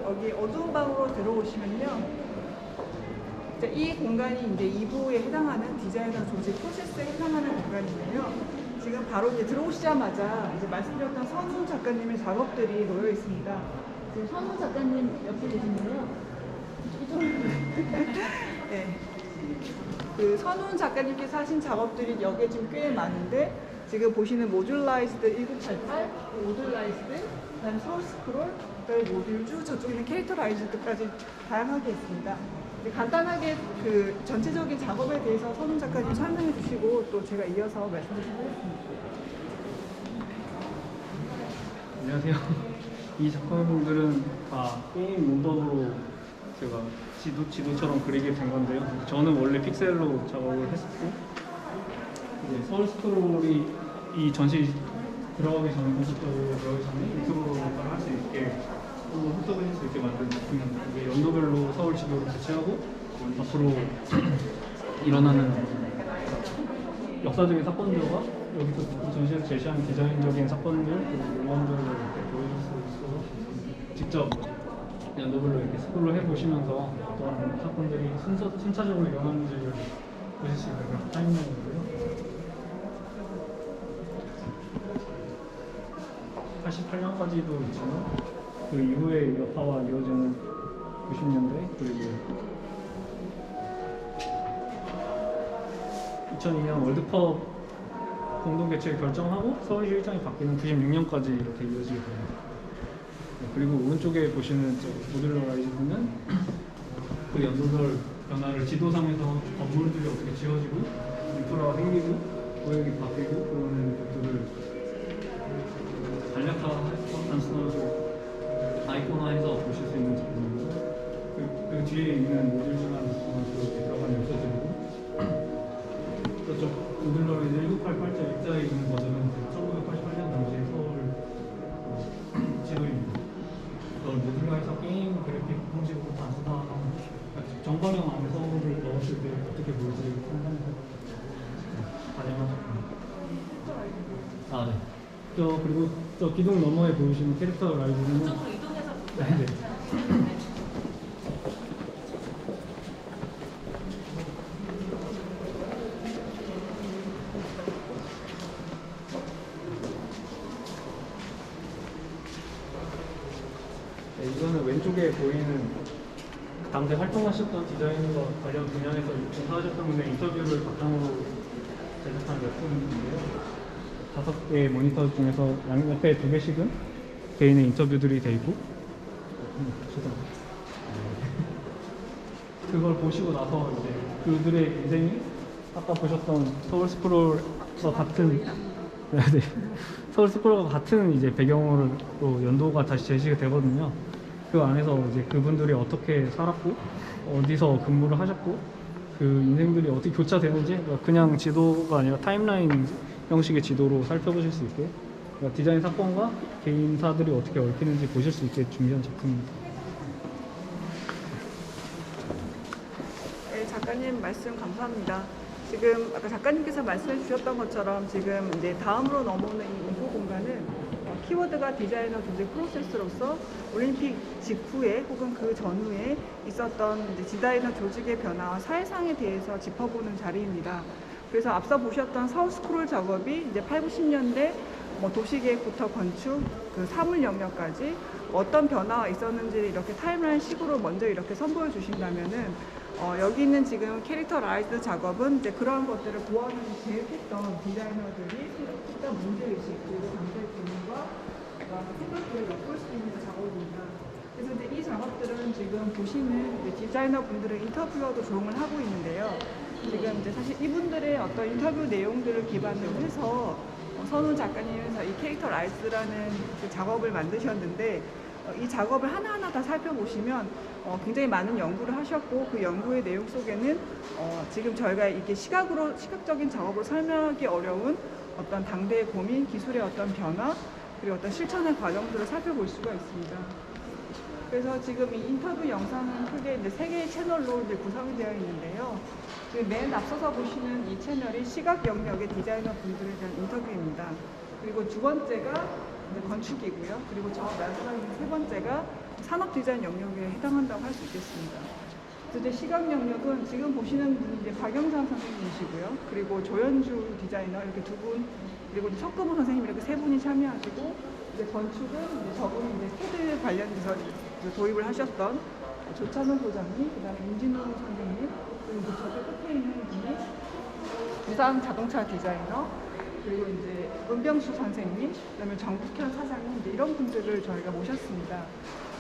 여기 어두운 방으로 들어오시면요. 이제 이 공간이 이제 2부에 해당하는 디자이너 조직 프로세스에 해당하는 공간인데요. 지금 바로 이제 들어오시자마자 이제 말씀드렸던 선우 작가님의 작업들이 놓여 있습니다. 지금 선우 작가님 옆에 계신데요. 이쪽으로. 네. 그 선우 작가님께서 하신 작업들이 여기에 지금 꽤 많은데 지금 보시는 모듈라이즈드 1988, 모듈라이즈드, 그다음에 소스크롤, 그다음에 모듈주, 저쪽에는 캐릭터라이즈드까지 다양하게 있습니다. 간단하게 그 전체적인 작업에 대해서 선우 작가님 설명해 주시고 또 제가 이어서 말씀드리도록 하겠습니다. 안녕하세요. 이 작품들은 다 게임 문법으로 제가 지도처럼 그리게 된 건데요. 저는 원래 픽셀로 작업을 했었고 이제 서울 스크롤이 이 전시 들어가기 전에 콘서트로 들어가기 전에 유튜브로 할 수 있게 또 흡수할 수 있게 만든 작품입니다. 이게 연도별로 서울 지도를 배치하고 앞으로 일어나는 역사적인 사건들과 여기서 이 전시에서 제시한 디자인적인 사건들 그리고 물건들을 이렇게 보여줄 수 있어서 직접 연도별로 이렇게 스크롤 해보시면서 어떤 사건들이 순차적으로 일어나는지를 보실 수 있는 타임라인이고요. 88년까지도 있지만 그 이후의 여파와 이어지는 90년대 그리고 2002년 월드컵 공동 개최를 결정하고 서울시 일정이 바뀌는 96년까지 이렇게 이어지게 됩니다. 그리고 오른쪽에 보시는 모듈러라이즈는 그 연도별 변화를 지도상에서 건물들이 어떻게 지어지고 인프라가 생기고 구역이 바뀌고 그러는 것들을 간략화해서 단순하고 아이콘화해서 보실 수 있는 작품입니다. 그 뒤에 있는 모듈이라는 그렇게 들어간 요소들이고 저쪽 모듈러라이즈 1988자 입자에 있는 버전은 1988년 당시의 서울 지도입니다. 그걸 모듈러에서 게임 그래픽 형식으로 단순화한 정방형 안에 서울을 넣었을 때 어떻게 보일지 상상해서 반영한 작품입니다. 아, 네. 그리고 저 기둥 너머에 보이시는 캐릭터 라이브는 이쪽으로 이동해서 네. 네, 이거는 왼쪽에 보이는 당대 활동하셨던 디자인과 관련 분야에서 종사하셨던 분의 인터뷰를 바탕으로 제작한 웹툰인데요. 5개의 모니터 중에서 옆에 2개씩은 개인의 인터뷰들이 돼 있고 그걸 보시고 나서 이제 그들의 인생이 아까 보셨던 서울 스크롤과 같은 네, 서울 스크롤과 같은 이제 배경으로 연도가 다시 제시가 되거든요. 그 안에서 이제 그분들이 어떻게 살았고 어디서 근무를 하셨고 그 인생들이 어떻게 교차되는지 그냥 지도가 아니라 타임라인 형식의 지도로 살펴보실 수 있게 그러니까 디자인 사건과 개인사들이 어떻게 얽히는지 보실 수 있게 준비한 작품입니다. 네, 작가님 말씀 감사합니다. 지금 아까 작가님께서 말씀해 주셨던 것처럼 지금 이제 다음으로 넘어오는 이 인포 공간은 키워드가 디자이너 조직 프로세스로서 올림픽 직후에 혹은 그 전후에 있었던 이제 디자이너 조직의 변화와 사회상에 대해서 짚어보는 자리입니다. 그래서 앞서 보셨던 서울 스크롤 작업이 이제 8, 90년대 도시계획부터 건축, 그 사물 영역까지 어떤 변화가 있었는지 이렇게 타임라인 식으로 먼저 이렇게 선보여 주신다면은 여기 있는 지금 캐릭터라이즈 작업은 이제 그런 것들을 보완하기 계획했던 디자이너들이 일단 문제의식 그리고 강조의 기능과 생각들을 엿볼 수 있는 작업입니다. 그래서 이제 이 작업들은 지금 보시는 이제 디자이너 분들의 인터뷰어도 조용을 하고 있는데요. 지금 이제 사실 이분들의 어떤 인터뷰 내용들을 기반으로 해서 선우 작가님께서 이 캐릭터라이즈라는 그 작업을 만드셨는데 이 작업을 하나하나 다 살펴보시면 굉장히 많은 연구를 하셨고 그 연구의 내용 속에는 지금 저희가 이게 시각적인 작업으로 설명하기 어려운 어떤 당대의 고민, 기술의 어떤 변화 그리고 어떤 실천의 과정들을 살펴볼 수가 있습니다. 그래서 지금 이 인터뷰 영상은 크게 이제 3개의 채널로 이제 구성이 되어 있는데요. 지금 맨 앞서서 보시는 이 채널이 시각 영역의 디자이너 분들에 대한 인터뷰입니다. 그리고 두 번째가 건축이고요. 그리고 저 마지막에 세 번째가 산업 디자인 영역에 해당한다고 할 수 있겠습니다. 그래서 이제 시각 영역은 지금 보시는 분이 이제 박영상 선생님이시고요. 그리고 조현주 디자이너 이렇게 두 분, 그리고 이제 석금호 선생님 이렇게 세 분이 참여하시고, 이제 건축은 이제 저분이 이제 캐드 관련해서 도입을 하셨던 조찬원 소장님, 그다음에 임진우 선생님, 그리고 이제 저쪽 끝에 있는 분이 부산 자동차 디자이너, 그리고 이제 은병수 선생님, 그다음에 정국현 사장님, 이제 이런 분들을 저희가 모셨습니다.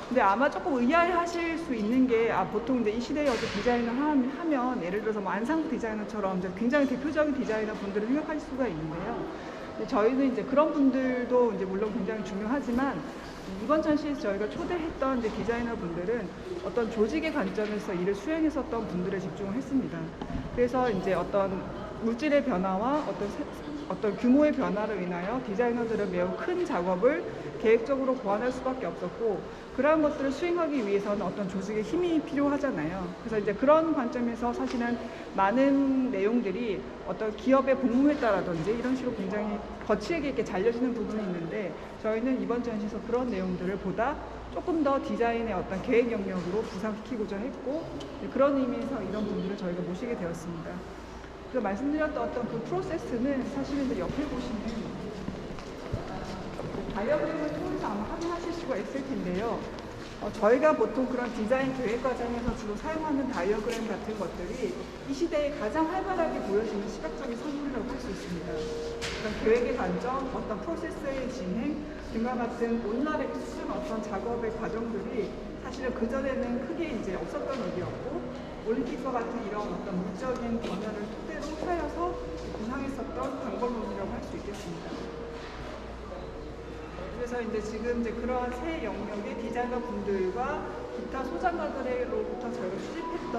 근데 아마 조금 의아해하실 수 있는 게, 보통 이제 이 시대에 어떤 디자인을 하면 예를 들어서 뭐 안상수 디자이너처럼 이제 굉장히 대표적인 디자이너 분들을 생각하실 수가 있는데요. 근데 저희는 이제 그런 분들도 이제 물론 굉장히 중요하지만, 이번 전시에서 저희가 초대했던 이제 디자이너 분들은 어떤 조직의 관점에서 일을 수행했었던 분들에 집중을 했습니다. 그래서 이제 어떤 물질의 변화와 어떤 규모의 변화로 인하여 디자이너들은 매우 큰 작업을 계획적으로 고안할 수밖에 없었고, 그러한 것들을 수행하기 위해서는 어떤 조직의 힘이 필요하잖아요. 그래서 이제 그런 관점에서 사실은 많은 내용들이 어떤 기업의 복무했다라든지 이런 식으로 굉장히 거칠게 이렇게 잘려지는 부분이 있는데, 저희는 이번 전시에서 그런 내용들을 보다 조금 더 디자인의 어떤 계획 영역으로 부상시키고자 했고, 그런 의미에서 이런 분들을 저희가 모시게 되었습니다. 그 말씀드렸던 어떤 그 프로세스는 사실은 이제 옆에 보시는 다이어그램을 통해서 아마 확인하실 수가 있을 텐데요. 저희가 보통 그런 디자인 계획 과정에서 주로 사용하는 다이어그램 같은 것들이 이 시대에 가장 활발하게 보여지는 시각적인 산물이라고 할 수 있습니다. 그런 계획의 관점, 어떤 프로세스의 진행 등과 같은 오늘날에 쓰는 어떤 작업의 과정들이 사실은 그전에는 크게 이제 없었던 일이었고, 올림픽과 같은 이런 어떤 물적인 변화를 토대로 하여서 구상했었던 방법론이라고 할 수 있겠습니다. 그래서 이제 지금 이제 그러한 새 영역의 디자이너 분들과 기타 소장가들로부터 저희가 수집했던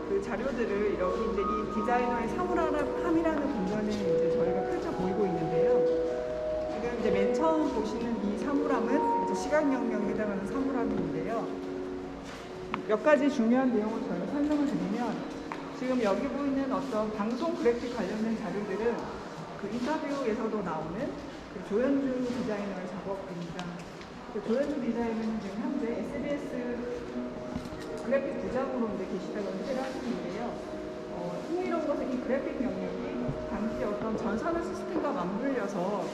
그 자료들을 여기 이제 이 디자이너의 사물함이라는 공간에 이제 저희가 펼쳐 보이고 있는데요. 지금 이제 맨 처음 보시는 이 사물함은 이제 시각 영역에 해당하는 사물함인데요. 몇 가지 중요한 내용을 저희가 설명을 드리면, 지금 여기 보이는 어떤 방송 그래픽 관련된 자료들은 그 인터뷰에서도 나오는 그 조현주 디자이너의 작업입니다. 그 조현주 디자이너는 지금 현재 SBS 그래픽 부장으로 이제 계시다고 현재를 하시는데요. 흥미로운 것은 이 그래픽 영역이 당시 어떤 전산화 시스템과 맞물려서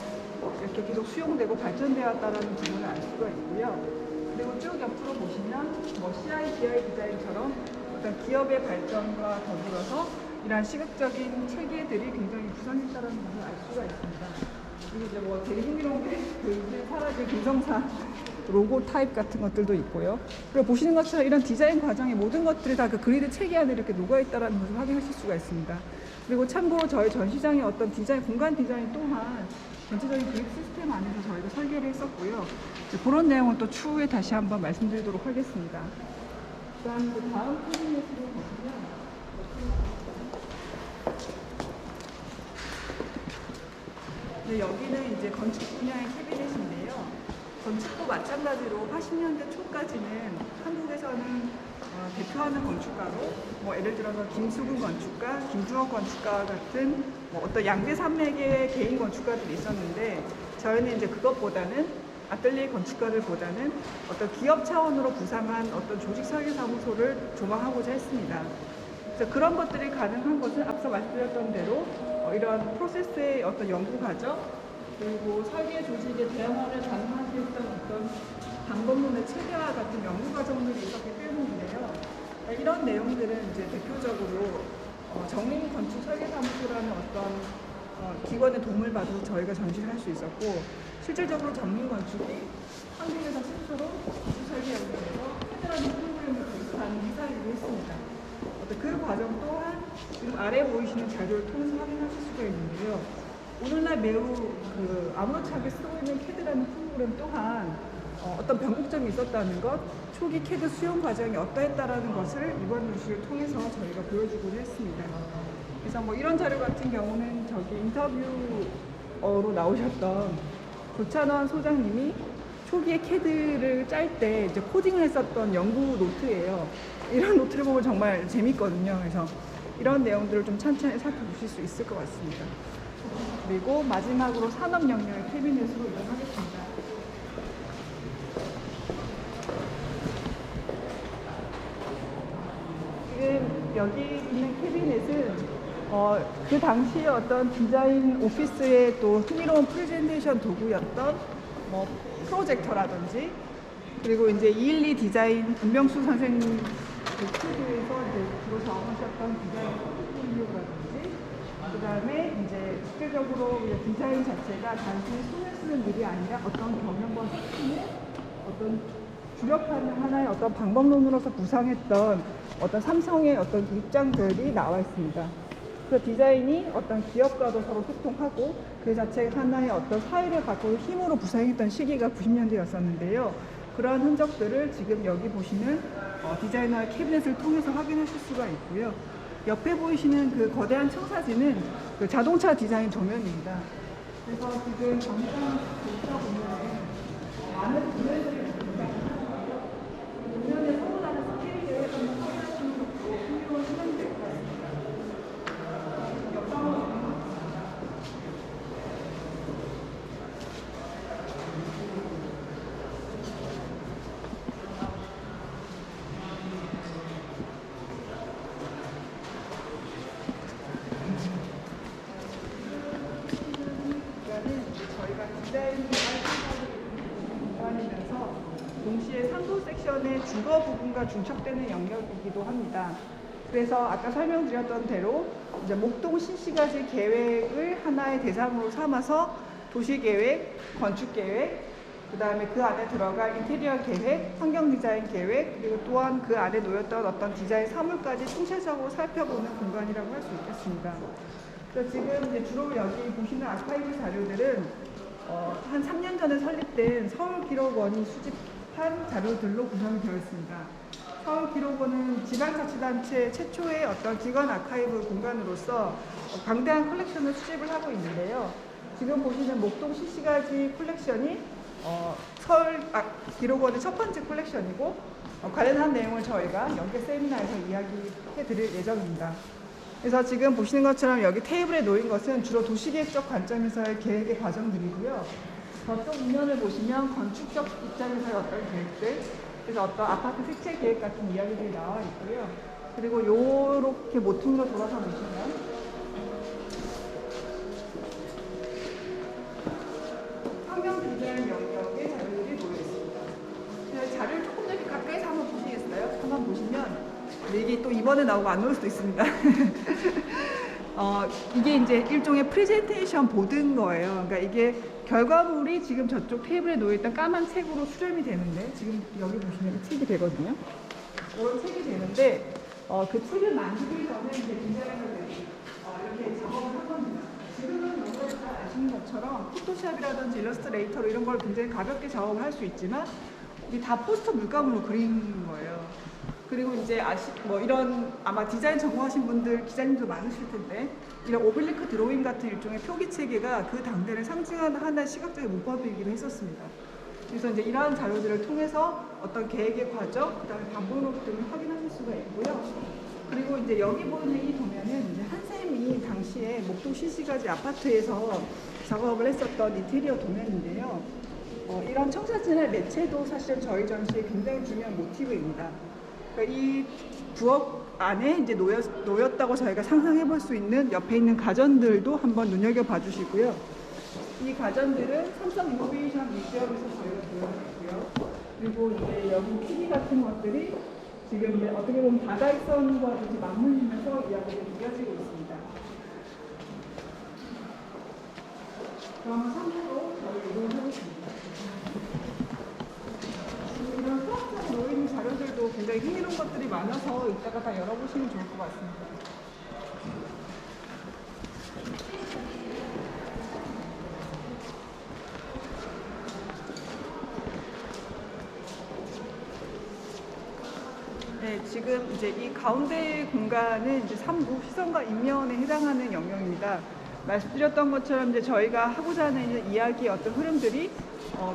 이렇게 계속 수용되고 발전되었다는 부분을 알 수가 있고요. 그리고 쭉 옆으로 보시면 뭐 CIDI 디자인처럼 어떤 기업의 발전과 더불어서 이러한 시각적인 체계들이 굉장히 구성했다는 것을 알 수가 있습니다. 그리고 이제 뭐 되게 흥미로운 게 그 이제 사라진 김성사 로고 타입 같은 것들도 있고요. 그리고 보시는 것처럼 이런 디자인 과정의 모든 것들이 다 그 그리드 체계 안에 이렇게 녹아있다는 것을 확인하실 수가 있습니다. 그리고 참고로 저희 전시장의 어떤 디자인, 공간 디자인 또한 전체적인 그립 시스템 안에서 저희가 설계를 했었고요. 그런 내용은 또 추후에 다시 한번 말씀드리도록 하겠습니다. 다음 페이지로 보시면 네, 여기는 이제 건축 분야의 캐비넷인데요. 건축도 마찬가지로 80년대 초까지는 한국에서는 대표하는 건축가로 뭐 예를 들어서 김수근 건축가, 김주호 건축가 같은 뭐 어떤 양대 산맥의 개인 건축가들이 있었는데, 저희는 이제 그것보다는 아틀리에 건축가들보다는 어떤 기업 차원으로 구상한 어떤 조직 설계 사무소를 조망하고자 했습니다. 그래서 그런 것들이 가능한 것은 앞서 말씀드렸던 대로 이러한 프로세스의 어떤 연구 과정, 그리고 설계 조직의 대형화를 가능하게 했던 어떤 방법론의 체계화 같은 연구 과정들이 있었기 때문인데요. 이런 내용들은 이제 대표적으로 정림 건축 설계사무소라는 어떤 기관의 도움을 받아서 저희가 전시를 할 수 있었고, 실질적으로 정림 건축이 한국에서 최초로 건축 설계 연구에서 캐드라는 프로그램을 도입한 회사이기도 했습니다. 그 과정 또한 지금 아래 보이시는 자료를 통해서 확인하실 수가 있는데요. 오늘날 매우 아무렇지않게 쓰고 있는 캐드라는 프로그램 또한 어떤 변곡점이 있었다는 것, 초기 캐드 수용 과정이 어떠했다라는 것을 이번 전시를 통해서 저희가 보여주고자 했습니다. 그래서 뭐 이런 자료 같은 경우는 저기 인터뷰로 나오셨던 조찬원 소장님이 초기에 캐드를 짤 때 이제 코딩을 했었던 연구 노트예요. 이런 노트를 보면 정말 재밌거든요. 그래서 이런 내용들을 좀 천천히 살펴보실 수 있을 것 같습니다. 그리고 마지막으로 산업 영역의 캐비넷으로 이동하겠습니다. 여기 있는 캐비넷은 그 당시에 어떤 디자인 오피스의 또 흥미로운 프레젠테이션 도구였던 뭐 프로젝터라든지 그리고 이제 212 디자인 김명수 선생님 그 스튜디오에서 이제 주로 작업하셨던 디자인 포트폴리오라든지 그 다음에 이제 실질적으로 디자인 자체가 단순히 손을 쓰는 일이 아니라 어떤 경영과 소통의 어떤 주력하는 하나의 어떤 방법론으로서 구상했던 어떤 삼성의 어떤 입장들이 나와 있습니다. 그 디자인이 어떤 기업과도 서로 소통하고 그 자체가 하나의 어떤 사회를 갖고 힘으로 구상했던 시기가 90년대였었는데요. 그러한 흔적들을 지금 여기 보시는 디자이너의 캐비넷을 통해서 확인하실 수가 있고요. 옆에 보이시는 그 거대한 청사진은 그 자동차 디자인 도면입니다. 그래서 지금 당장 보시면 많은 도면들이 있습니다. 도면에 서문하는 스케일을 한번 확인하시는 것도 흥미로운 시간이 될 것 같습니다. 저희가 디자인과 공간이면서 동시에 상부 섹션의 주거 부분과 중첩되는 영역이기도 합니다. 그래서 아까 설명드렸던 대로 이제 목동 신시가지 계획을 하나의 대상으로 삼아서 도시 계획, 건축 계획, 그 다음에 그 안에 들어갈 인테리어 계획, 환경 디자인 계획, 그리고 또한 그 안에 놓였던 어떤 디자인 사물까지 총체적으로 살펴보는 공간이라고 할 수 있겠습니다. 그래서 지금 이제 주로 여기 보시는 아카이브 자료들은 한 3년 전에 설립된 서울기록원이 수집한 자료들로 구성이 되어 있습니다. 서울기록원은 지방자치단체 최초의 어떤 기관 아카이브 공간으로서 방대한 컬렉션을 수집을 하고 있는데요. 지금 보시는 목동 시시가지 컬렉션이 서울기록원의 첫 번째 컬렉션이고 관련한 내용을 저희가 연계 세미나에서 이야기해 드릴 예정입니다. 그래서 지금 보시는 것처럼 여기 테이블에 놓인 것은 주로 도시계획적 관점에서의 계획의 과정들이고요. 저쪽 이면을 보시면 건축적 입장에서의 어떤 계획들, 그래서 어떤 아파트 색채 계획 같은 이야기들이 나와 있고요. 그리고 요렇게 모퉁이로 돌아서 보시면 환경 디자인 영역의 자료들이 놓여 있습니다. 자료를 조금 더 이렇게 가까이서 한번 보시겠어요? 한번 보시면 이게 또 이번에 나오고 안 나올 수도 있습니다. 이게 이제 일종의 프레젠테이션 보드인 거예요. 그러니까 이게 결과물이 지금 저쪽 테이블에 놓여있던 까만 책으로 수렴이 되는데 지금 여기 보시면 책이 되거든요. 이런 책이 되는데 그 책을 만들기 전에 이제 디자이너들이 이렇게 작업을 한 겁니다. 지금은 여러분들 잘 아시는 것처럼 포토샵이라든지 일러스트레이터로 이런 걸 굉장히 가볍게 작업을 할 수 있지만 이게 다 포스터 물감으로 그리는 거예요. 그리고 이제 이런 아마 디자인 전공하신 분들 기자님도 많으실 텐데 이런 오블리크 드로잉 같은 일종의 표기 체계가 그 당대를 상징하는 하나의 시각적인 문법이기도 했었습니다. 그래서 이제 이러한 자료들을 통해서 어떤 계획의 과정, 그다음에 반복록 등을 확인하실 수가 있고요. 그리고 이제 여기 보이는 이 도면은 이제 한샘이 당시에 목동 시시가지 아파트에서 작업을 했었던 인테리어 도면인데요. 이런 청사진의 매체도 사실은 저희 전시의 굉장히 중요한 모티브입니다. 그러니까 이 부엌 안에 이제 놓였다고 저희가 상상해 볼 수 있는 옆에 있는 가전들도 한번 눈여겨봐 주시고요. 이 가전들은 삼성 이노베이션 뮤지엄에서 저희가 보여드렸고요. 그리고 이제 여기 TV 같은 것들이 지금 이제 어떻게 보면 다다익선과 맞물리면서 이야기가 이어지고 있습니다. 그러면 3부로 저희 이동을 하겠습니다. 이런 수학적 놓인 자료들도 굉장히 흥미로운 것들이 많아서 이따가 다 열어보시면 좋을 것 같습니다. 네, 지금 이제 이 가운데 공간은 이제 3부 시선과 인면에 해당하는 영역입니다. 말씀드렸던 것처럼 이제 저희가 하고자 하는 이제 이야기의 어떤 흐름들이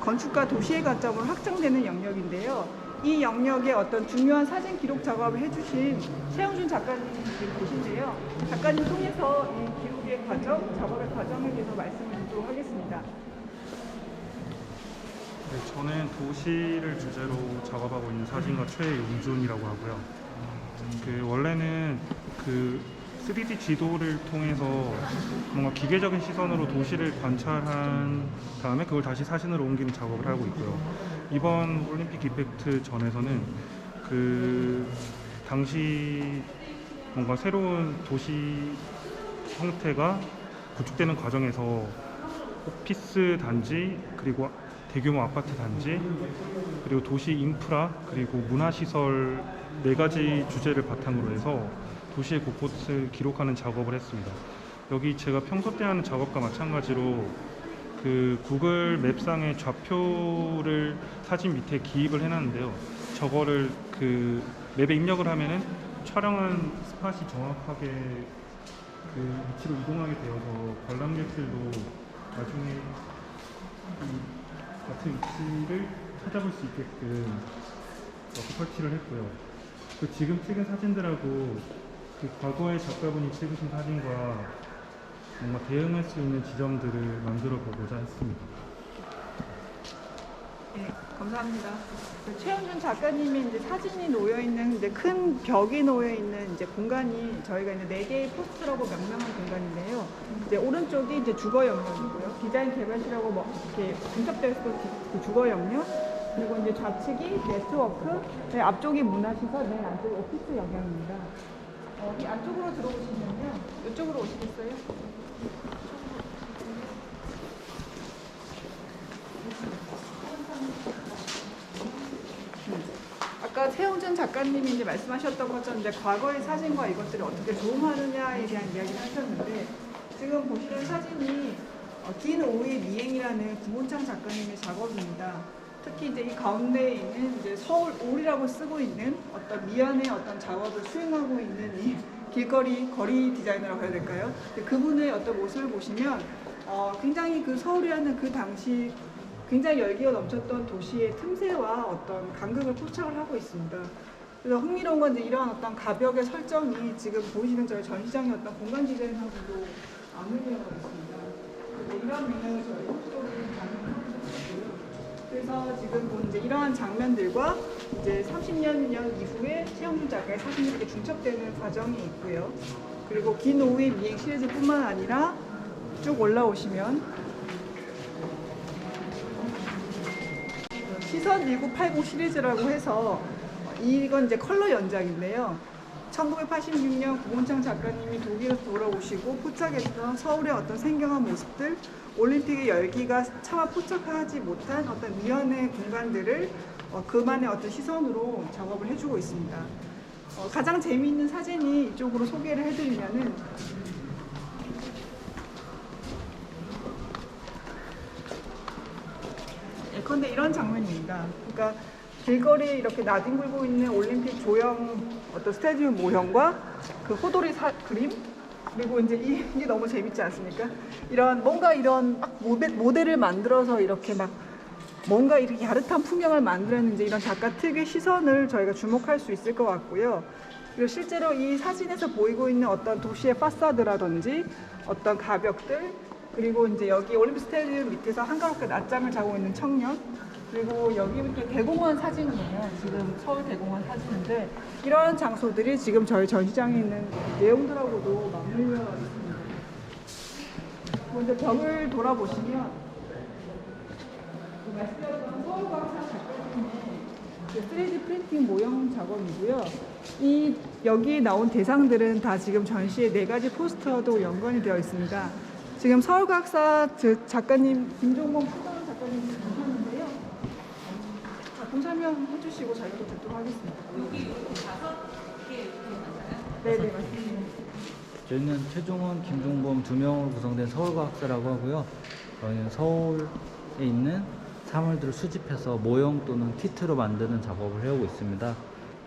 건축과 도시의 관점으로 확장되는 영역인데요. 이 영역의 어떤 중요한 사진 기록 작업을 해주신 최영준 작가님 지금 계신데요. 작가님 통해서 이 기록의 과정, 작업의 과정에 대해서 말씀을 드리도록 하겠습니다. 네, 저는 도시를 주제로 작업하고 있는 사진가 최용준이라고 하고요. 원래는 그 3D 지도를 통해서 뭔가 기계적인 시선으로 도시를 관찰한 다음에 그걸 다시 사진으로 옮기는 작업을 하고 있고요. 이번 올림픽 이펙트 전에서는 그 당시 뭔가 새로운 도시 형태가 구축되는 과정에서 오피스 단지, 그리고 대규모 아파트 단지, 그리고 도시 인프라, 그리고 문화시설 4가지 주제를 바탕으로 해서 도시의 곳곳을 기록하는 작업을 했습니다. 여기 제가 평소 때 하는 작업과 마찬가지로 그 구글 맵상의 좌표를 사진 밑에 기입을 해놨는데요. 저거를 그 맵에 입력을 하면은 촬영한 스팟이 정확하게 그 위치로 이동하게 되어서 관람객들도 나중에 이 같은 위치를 찾아볼 수 있게끔 이렇게 설치를 했고요. 그 지금 찍은 사진들하고 그 과거의 작가분이 찍으신 사진과 뭔가 대응할 수 있는 지점들을 만들어 보고자 했습니다. 네, 감사합니다. 최영준 작가님이 이제 사진이 놓여 있는 이제 큰 벽이 놓여 있는 이제 공간이 저희가 이제 4개의 포스트라고 명명한 공간인데요. 이제 오른쪽이 이제 주거 영역이고요. 디자인 개발실하고 뭐 이렇게 분석되어 있는 그 주거 영역. 그리고 이제 좌측이 네트워크, 네, 앞쪽이 문화시설, 맨 안쪽이 오피스 영역입니다. 이 안쪽으로 들어오시면요. 이쪽으로 오시겠어요? 아까 최영준 작가님이 이제 말씀하셨던 것처럼 이제 과거의 사진과 이것들을 어떻게 조음하느냐에 대한 이야기를 하셨는데, 지금 보시는 사진이 긴 오후의 미행이라는 구본창 작가님의 작업입니다. 특히 이제 이 가운데에 있는 이제 서울 올이라고 쓰고 있는 어떤 미연의 어떤 작업을 수행하고 있는 이 길거리 거리 디자이너라고 해야 될까요? 그분의 어떤 모습을 보시면 굉장히 그 서울이라는 그 당시 굉장히 열기가 넘쳤던 도시의 틈새와 어떤 간극을 포착을 하고 있습니다. 그래서 흥미로운 건 이제 이러한 어떤 가벽의 설정이 지금 보이시는 저희 전시장의 어떤 공간 디자인하고도 맞물려 있습니다. 그래서 이런 맥락을 저희 홀스토리 가능하고 있고요. 그래서 지금 본 이제 이러한 장면들과 이제 30년 이후에 최영준 작가의 사진이 이렇게 중첩되는 과정이 있고요. 그리고 긴 오후의 미행 시리즈뿐만 아니라 쭉 올라오시면 시선 1980 시리즈라고 해서 이건 이제 컬러 연작인데요. 1986년 구본창 작가님이 독일에서 돌아오시고 포착했던 서울의 어떤 생경한 모습들, 올림픽의 열기가 차마 포착하지 못한 어떤 미연의 공간들을 그만의 어떤 시선으로 작업을 해주고 있습니다. 가장 재미있는 사진이 이쪽으로 소개를 해드리면은 예컨대 이런 장면입니다. 그러니까 길거리에 이렇게 나뒹굴고 있는 올림픽 조형 어떤 스타디움 모형과 그 호돌이 그림, 그리고 이제 이게 너무 재밌지 않습니까? 이런 뭔가 이런 막 모델을 만들어서 이렇게 막 뭔가 이렇게 야릇한 풍경을 만들어내는 이제 이런 작가 특유의 시선을 저희가 주목할 수 있을 것 같고요. 그리고 실제로 이 사진에서 보이고 있는 어떤 도시의 파사드라든지 어떤 가벽들, 그리고 이제 여기 올림픽 스타디움 밑에서 한가롭게 낮잠을 자고 있는 청년, 그리고 여기부터 대공원 사진이에요. 지금 서울 대공원 사진인데 이러한 장소들이 지금 저희 전시장에 있는 내용들하고도 맞물려 있습니다. 먼저 벽을 돌아보시면 말씀드렸던 서울과학사 작가님의 3D 프린팅 모형 작업이고요. 이 여기 나온 대상들은 다 지금 전시의 4가지 포스터도 연관이 되어 있습니다. 지금 서울과학사 작가님 김종범 수다원 작가님이 계셨는데요. 본 설명 해주시고 저희가 또 듣도록 하겠습니다. 여기 5개 맞아요? 네네 맞습니다. 저희는 최종원, 김종범 2명으로 구성된 서울과학사라고 하고요. 저희는 서울에 있는 사물들을 수집해서 모형 또는 키트로 만드는 작업을 해오고 있습니다.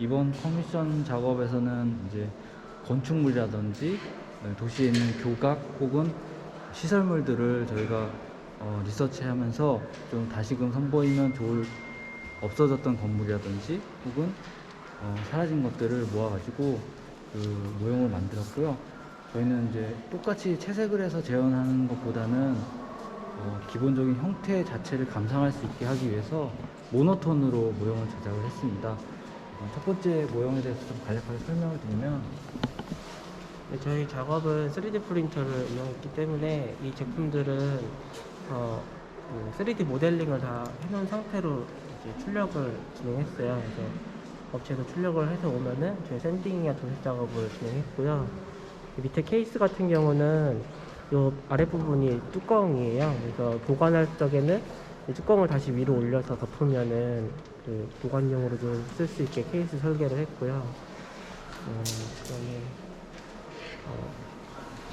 이번 커미션 작업에서는 이제 건축물이라든지 도시에 있는 교각 혹은 시설물들을 저희가 리서치하면서 좀 다시금 선보이면 좋을 없어졌던 건물이라든지 혹은 사라진 것들을 모아가지고 그 모형을 만들었고요. 저희는 이제 똑같이 채색을 해서 재현하는 것보다는 기본적인 형태 자체를 감상할 수 있게 하기 위해서 모노톤으로 모형을 제작을 했습니다. 첫 번째 모형에 대해서 좀 간략하게 설명을 드리면 네, 저희 작업은 3D 프린터를 이용했기 때문에 이 제품들은 그 3D 모델링을 다 해놓은 상태로 이제 출력을 진행했어요. 그래서 업체에서 출력을 해서 오면은 저희 샌딩이나 도색 작업을 진행했고요. 이 밑에 케이스 같은 경우는 이 아랫부분이 뚜껑이에요. 그래서 보관할 적에는 이 뚜껑을 다시 위로 올려서 덮으면은 그 보관용으로도 쓸 수 있게 케이스 설계를 했고요. 그다음에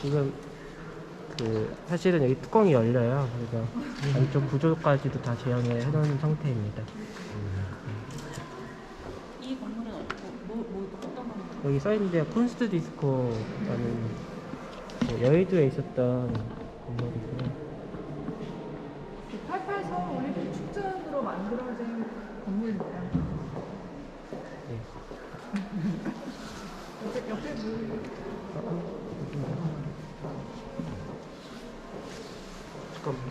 지금 그 사실은 여기 뚜껑이 열려요. 그래서 안쪽 구조까지도 다 재현을 해놓은 상태입니다. 이 건물은 어떤 건물? 여기 써있는데 콘스트 디스코라는 그 여의도에 있었던 건물이고요. 88 서울 올림픽 축전으로 만들어진 건물입니다. 네. 옆에 잠깐만.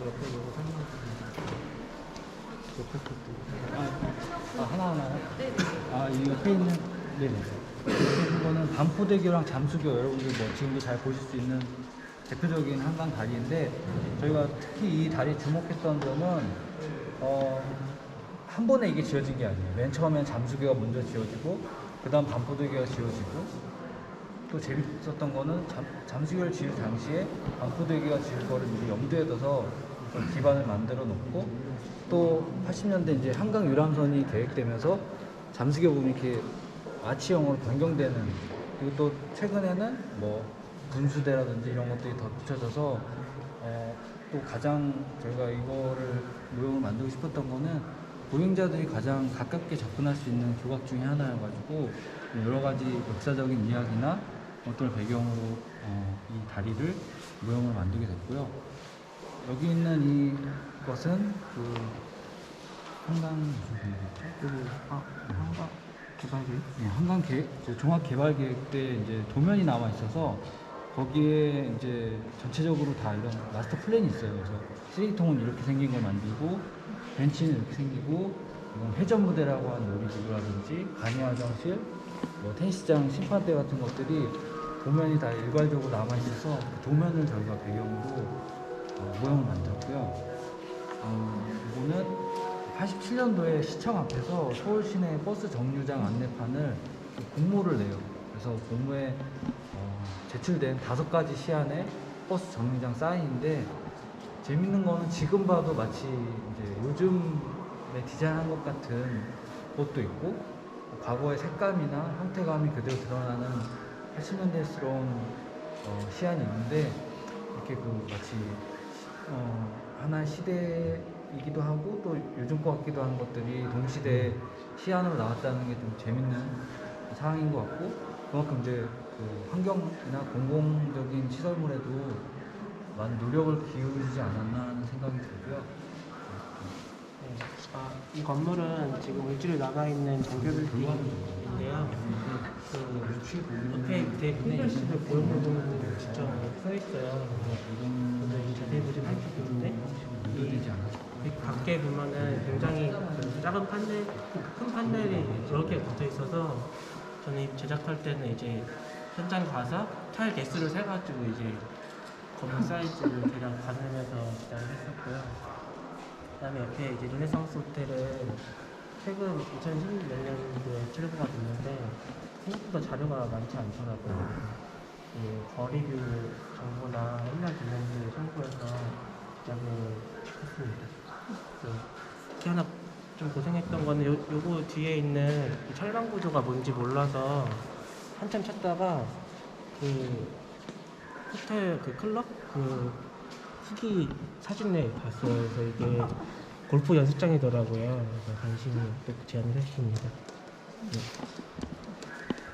옆에 이거 설명. 하나하나. 이 옆에 있는, 네네. 옆에 있는 거는 반포대교랑 잠수교, 여러분들 뭐 지금도 잘 보실 수 있는 대표적인 한강 다리인데, 저희가 특히 이 다리 주목했던 점은, 한 번에 이게 지어진 게 아니에요. 맨 처음엔 잠수교가 먼저 지어지고, 그 다음 반포대교가 지어지고, 또 재밌었던 거는 잠수교를 지을 당시에 반포대교가 지을 거를 미리 염두에 둬서 좀 기반을 만들어 놓고, 또 80년대 이제 한강 유람선이 계획되면서 잠수교 부분이 이렇게 아치형으로 변경되는, 그리고 또 최근에는 뭐 분수대라든지 이런 것들이 더 붙여져서 또 가장 저희가 이거를 모형을 만들고 싶었던 거는 보행자들이 가장 가깝게 접근할 수 있는 교각 중에 하나여가지고 여러 가지 역사적인 이야기나 어떤 배경으로 이 다리를 모형을 만들게 됐고요. 여기 있는 이것은 그 한강 무슨 한강 개발계획? 네, 한강 종합개발계획 때 이제 도면이 남아 있어서 거기에 이제 전체적으로 다 이런 마스터 플랜이 있어요. 그래서 쓰레기통은 이렇게 생긴 걸 만들고 벤치는 이렇게 생기고 이건 회전 무대라고 하는 놀이기구라든지 간이화장실, 뭐 테니스장, 심판대 같은 것들이 도면이 다 일괄적으로 남아 있어서 그 도면을 저희가 배경으로 모형을 만들었고요. 이거는 87년도에 시청 앞에서 서울시내 버스 정류장 안내판을 공모를 내요. 그래서 공모에 제출된 5가지 시안의 버스 정류장 사인인데, 재밌는 거는 지금 봐도 마치 이제 요즘에 디자인한 것 같은 것도 있고, 과거의 색감이나 형태감이 그대로 드러나는 80년대스러운 시안이 있는데, 이렇게 그 마치 하나의 시대이기도 하고 또 요즘 것 같기도 한 것들이 동시대에 시안으로 나왔다는 게 좀 재밌는 상황인 것 같고, 그만큼 이제 그 환경이나 공공적인 시설물에도 많은 노력을 기울이지 않았나 하는 생각이 들고요. 네. 이 건물은 지금 일주일 남아있는 정규빌딩인데요. 그 옆에 대표실을 보는 부분은 진짜 써있어요. 저도 자세히 보진 않겠는데 이 밖에 보면은 굉장히 그 작은 판넬, 큰 판넬이 여러 개 붙어 있어서 저는 제작할 때는 이제 현장 가서 타일 개수를 세가지고 이제 건물 사이즈를 대략 가늠해서 제작을 했었고요. 그다음에 옆에 이제 르네상스 호텔은 최근 2016 몇 년도에 출고가 됐는데 생각보다 자료가 많지 않더라고요. 이 거리뷰 정보나 옛날 도면들을 참고해서 제작을 했습니다. 특히 하나 좀 고생했던 거는 요거 뒤에 있는 이 철망 구조가 뭔지 몰라서 한참 찾다가 그 호텔 그 클럽 그 후기 사진에 봤어요. 그래서 이게 골프 연습장이더라고요. 그래서 관심이 또 제안을 했습니다. 네.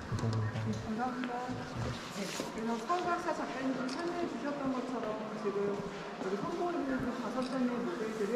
감사합니다. 감사합니다. 네, 그래서 서울박사 작가님들이 설명해 주셨던 것처럼 지금 여기 선보이는 그 5건의 모델들은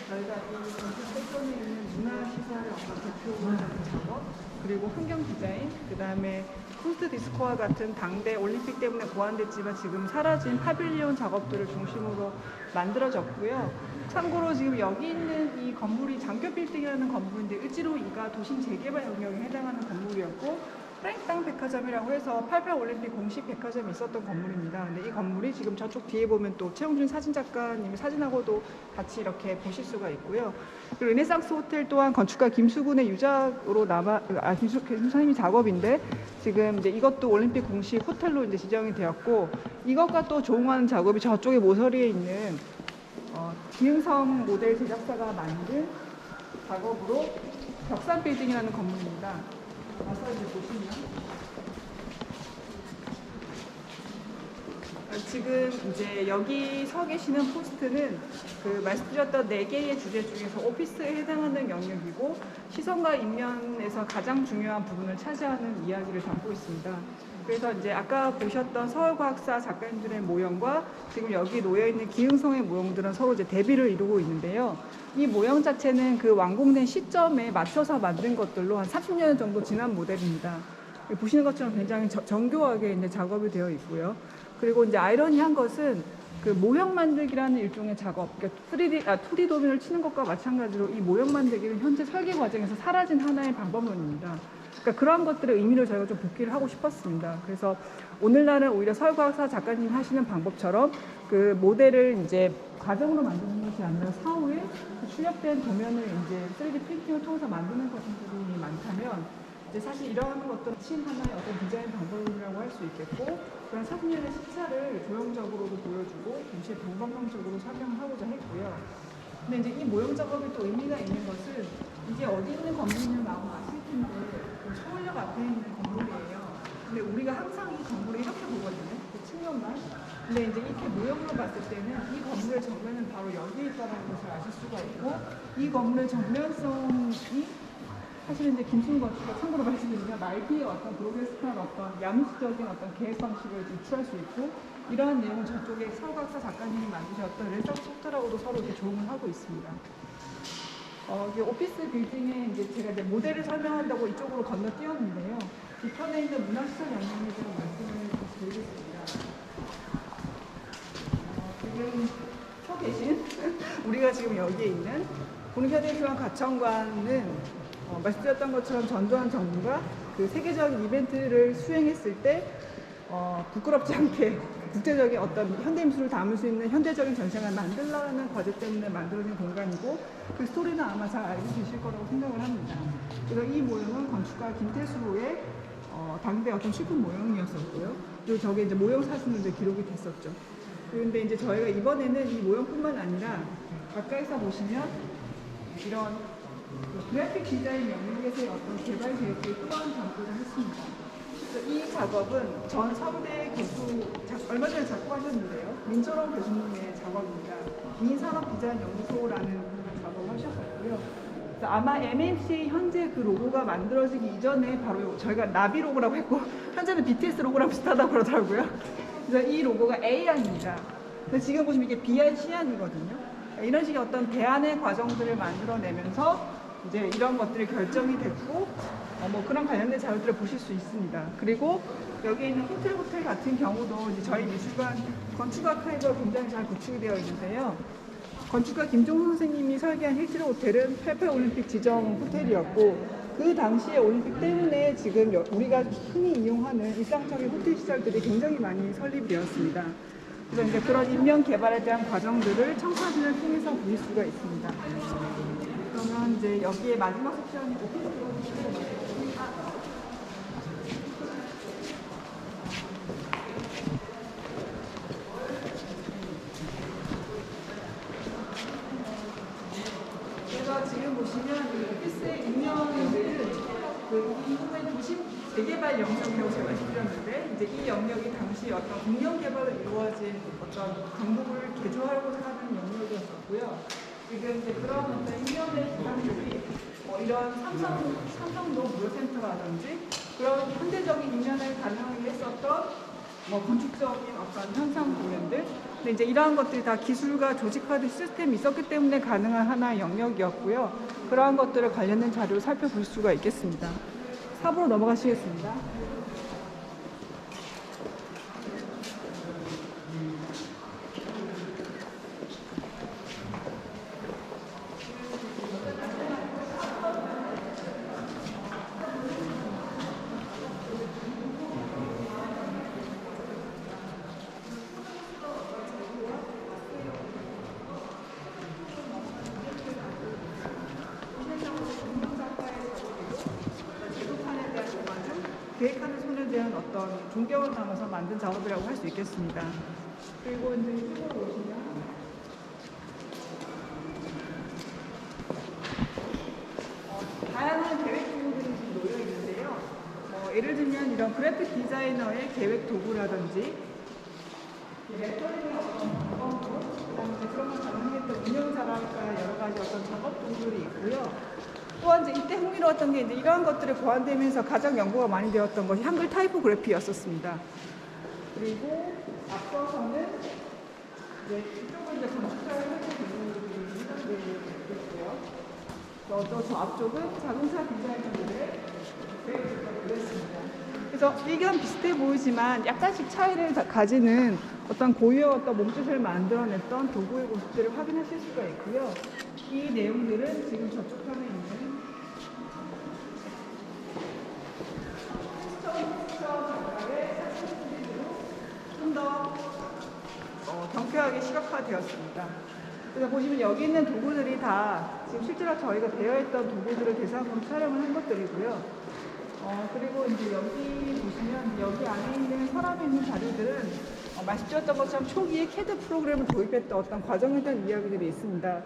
저희가 이 전시 세션에 있는 문화시설의 어떤 대표적인 작업, 그리고 환경 디자인, 그 다음에 포스트 디스코와 같은 당대 올림픽 때문에 고안됐지만 지금 사라진 파빌리온 작업들을 중심으로 만들어졌고요. 참고로 지금 여기 있는 이 건물이 장교 빌딩이라는 건물인데 을지로 2가 도심 재개발 영역에 해당하는 건물이었고 프랭땅 백화점이라고 해서 88 올림픽 공식 백화점이 있었던 건물입니다. 근데 이 건물이 지금 저쪽 뒤에 보면 또 최용준 사진작가님의 사진하고도 같이 이렇게 보실 수가 있고요. 그리고 르네상스 호텔 또한 건축가 김수근의 유작으로 김수사님이 작업인데 지금 이제 이것도 올림픽 공식 호텔로 이제 지정이 되었고 이것과 또 조응하는 작업이 저쪽에 모서리에 있는 기흥성 모델 제작사가 만든 작업으로 벽산 빌딩이라는 건물입니다. 와서 이제 보시면 지금 이제 여기 서 계시는 포스트는 그 말씀드렸던 4개의 주제 중에서 오피스에 해당하는 영역이고 시선과 인면에서 가장 중요한 부분을 차지하는 이야기를 담고 있습니다. 그래서 이제 아까 보셨던 서울과학사 작가님들의 모형과 지금 여기 놓여있는 기흥성의 모형들은 서로 이제 대비를 이루고 있는데요. 이 모형 자체는 그 완공된 시점에 맞춰서 만든 것들로 한 30년 정도 지난 모델입니다. 보시는 것처럼 굉장히 정교하게 이제 작업이 되어 있고요. 그리고 이제 아이러니한 것은 그 모형 만들기라는 일종의 작업, 그러니까 2D 도면을 치는 것과 마찬가지로 이 모형 만들기는 현재 설계 과정에서 사라진 하나의 방법론입니다. 그러니까 그러한 것들의 의미를 저희가 좀 복기를 하고 싶었습니다. 그래서 오늘날은 오히려 서울과학사 작가님이 하시는 방법처럼 그 모델을 이제 과정으로 만드는 것이 아니라 사후에 출력된 도면을 이제 3D 프린팅을 통해서 만드는 것들이 많다면 이제 사실 이러한 것들은 친 하나의 어떤 디자인 방법이라고 할 수 있겠고 그런 30년의 시차를 조형적으로도 보여주고 동시에 방법론적으로 설명하고자 했고요. 근데 이제 이 모형 작업이 또 의미가 있는 것은 이게 어디 있는 건물이냐면 아마 아실 텐데 서울역 앞에 있는 건물이에요. 근데 우리가 항상 이 건물을 이렇게 보거든요. 그 측면만. 근데 이제 이렇게 모형으로 봤을 때는 이 건물의 정면은 바로 여기에 있다는 것을 아실 수가 있고 이 건물의 정면성이 사실은 이제 김순 건축가 참고로 말씀드리면 말기의 어떤 그로게스크한 어떤 야무지적인 어떤 계획 방식을 유출할 수 있고 이러한 내용을 저쪽에 서울과학사 작가님이 만드셨던 르네상스 호텔하고도 서로 이렇게 조응을 하고 있습니다. 이게 오피스 빌딩에 이제 제가 이제 모델을 설명한다고 이쪽으로 건너뛰었는데요. 뒤편에 있는 문화시설 영역에 대한 말씀을 드리겠습니다. 지금 서 계신 우리가 지금 여기에 있는 국립현대중앙 가천관은 말씀드렸던 것처럼 전두환 정부가 그 세계적인 이벤트를 수행했을 때 부끄럽지 않게 국제적인 어떤 현대미술을 담을 수 있는 현대적인 전시관을 만들려는 과제 때문에 만들어진 공간이고 그 스토리는 아마 잘 알고 계실 거라고 생각을 합니다. 그래서 이 모형은 건축가 김태수의 당대 어떤 출품 모형이었었고요. 그리고 저게 이제 모형 사진으로 이제 기록이 됐었죠. 그런데 이제 저희가 이번에는 이 모형뿐만 아니라 가까이서 보시면 이런 그래픽 디자인 영역에서의 어떤 개발 계획을 또한 담고자 했습니다. 이 작업은 전 서울대 교수, 얼마 전에 작업하셨는데요. 민철원 교수님의 작업입니다. 민산업디자인연구소라는 작업을 하셨었고요. 아마 MMC 현재 그 로고가 만들어지기 이전에 바로 저희가 나비 로고라고 했고 현재는 BTS 로고랑 비슷하다고 그러더라고요. 그래서 이 로고가 AI입니다. 지금 보시면 이게 BI 시안이거든요. 이런 식의 어떤 대안의 과정들을 만들어내면서 이제 이런 것들이 결정이 됐고 뭐 그런 관련된 자료들을 보실 수 있습니다. 그리고 여기 있는 호텔 같은 경우도 이제 저희 미술관 건축 아카이브가 굉장히 잘 구축이 되어 있는데요. 건축가 김종훈 선생님이 설계한 힐트로 호텔은 88 올림픽 지정 호텔이었고 그 당시에 올림픽 때문에 지금 우리가 흔히 이용하는 일상적인 호텔 시설들이 굉장히 많이 설립되었습니다. 그래서 이제 그런 인명 개발에 대한 과정들을 청사진을 통해서 보실 수가 있습니다. 그러면 이제 여기에 마지막 섹션이 그래서 지금 보시면 이 오피스의 인명들은 이 부분의 도심 재개발 영역이라고 제가 말씀드렸는데 이제 이 영역이 당시 어떤 공영 개발로 이루어진 어떤 강북을 개조하려고 하는 영역이었었고요. 지금 이제 그런 어떤 인명의 기관들이 이런 삼성동 무료센터라든지 그런 현대적인 인면을 가능하게 했었던 건축적인 어떤 현상 공연들. 근데 이제 이러한 것들이 다 기술과 조직화된 시스템이 있었기 때문에 가능한 하나의 영역이었고요. 그러한 것들을 관련된 자료를 살펴볼 수가 있겠습니다. 4부로 넘어가시겠습니다. 계획하는 손에 대한 어떤 존경을 담아서 만든 작업이라고 할 수 있겠습니다. 그리고 이제 이쪽으로 오시면 다양한 계획 도구들이 지금 놓여 있는데요. 예를 들면 이런 그래픽 디자이너의 계획 도구라든지 레터링의 어떤 방법으로 그다음에 이제 그런 걸 가능했던 운영자랄까 여러 가지 어떤 작업 도구들이 있고요. 또한 이제 이때 흥미로웠던 게 이제 이러한 것들이 보완되면서 가장 연구가 많이 되었던 것이 한글 타이포그래피였었습니다. 그리고 앞서서는 이제 이쪽은 이제 건축사를 하는 부분들이 있고요. 저 앞쪽은 자동차 디자이너들의 그랬습니다. 그래서 일견 비슷해 보이지만 약간씩 차이를 가지는 어떤 고유의 어떤 몸짓을 만들어냈던 도구의 모습들을 확인하실 수가 있고요. 이 내용들은 지금 저쪽 편에 있는 좀 더 경쾌하게 시각화되었습니다. 그래서 보시면 여기 있는 도구들이 다 지금 실제로 저희가 되어 있던 도구들을 대상으로 촬영을 한 것들이고요. 그리고 이제 여기 보시면 여기 안에 있는 서랍에 있는 자료들은 말씀드렸던 것처럼 초기에 CAD 프로그램을 도입했던 어떤 과정에 대한 이야기들이 있습니다.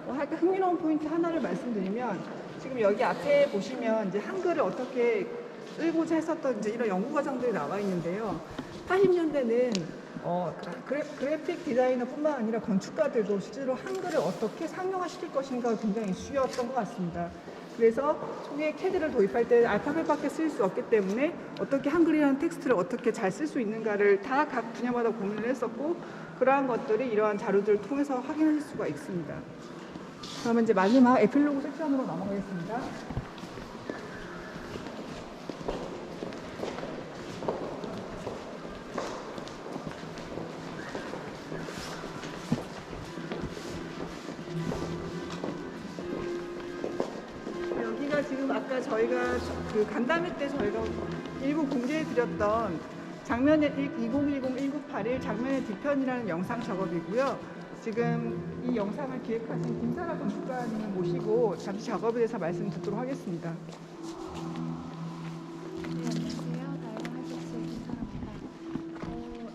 하여튼 흥미로운 포인트 하나를 말씀드리면 지금 여기 앞에 보시면 이제 한글을 어떻게 쓰고자 했었던 이제 이런 연구 과정들이 나와 있는데요. 80년대는 그래픽 디자이너뿐만 아니라 건축가들도 실제로 한글을 어떻게 상용화시킬 것인가 굉장히 이슈였던 것 같습니다. 그래서 초기에 CAD를 도입할 때 알파벳밖에 쓸 수 없기 때문에 어떻게 한글이라는 텍스트를 어떻게 잘 쓸 수 있는가를 다 각 분야마다 고민을 했었고 그러한 것들이 이러한 자료들을 통해서 확인할 수가 있습니다. 그러면 이제 마지막 에필로그 섹션으로 넘어가겠습니다. 여기가 지금 아까 저희가 그 간담회 때 저희가 일부 공개해드렸던 장면의 2010-1981 장면의 뒤편이라는 영상 작업이고요. 지금 이 영상을 기획하신 김사라 건축가님을 모시고 잠시 작업에 대해서 말씀 듣도록 하겠습니다. 네, 안녕하세요. 다이건 하이텍스의 김사라입니다.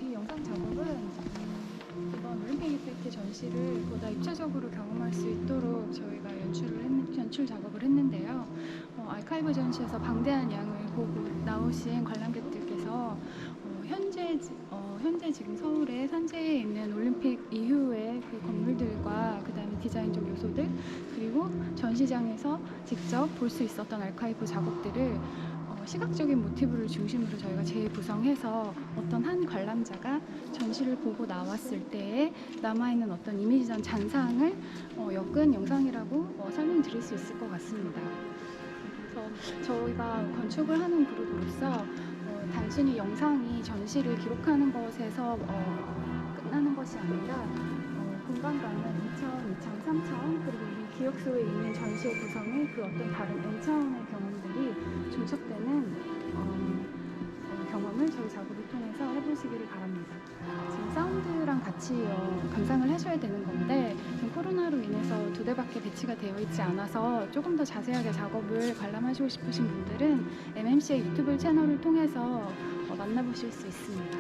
이 영상 작업은 이번 올림픽 이펙트 전시를 보다 입체적으로 경험할 수 있도록 저희가 연출 작업을 했는데요. 아카이브 전시에서 방대한 양을 보고 나오신 관람객들께서 현재 지금 서울의 산재에 있는 올림픽 이후의 그 건물들과 그다음에 디자인적 요소들 그리고 전시장에서 직접 볼 수 있었던 아카이브 작업들을 시각적인 모티브를 중심으로 저희가 재구성해서 어떤 한 관람자가 전시를 보고 나왔을 때에 남아있는 어떤 이미지전 잔상을 엮은 영상이라고 설명드릴 수 있을 것 같습니다. 그래서 저희가 건축을 하는 그룹으로서 단순히 영상이 전시를 기록하는 것에서 끝나는 것이 아니라 공간과는 2차원, 2차원, 3차원 그리고 우리 기억 속에 있는 전시의 구성에 그 어떤 다른 N차원의 경험들이 중첩되는 경험을 저희 작업을 통해서 해보시기를 바랍니다. 지금 사운드랑 같이 감상을 하셔야 되는 건데 지금 코로나로 인해서 2대밖에 배치가 되어 있지 않아서 조금 더 자세하게 작업을 관람하시고 싶으신 분들은 MMC의 유튜브 채널을 통해서 만나보실 수 있습니다.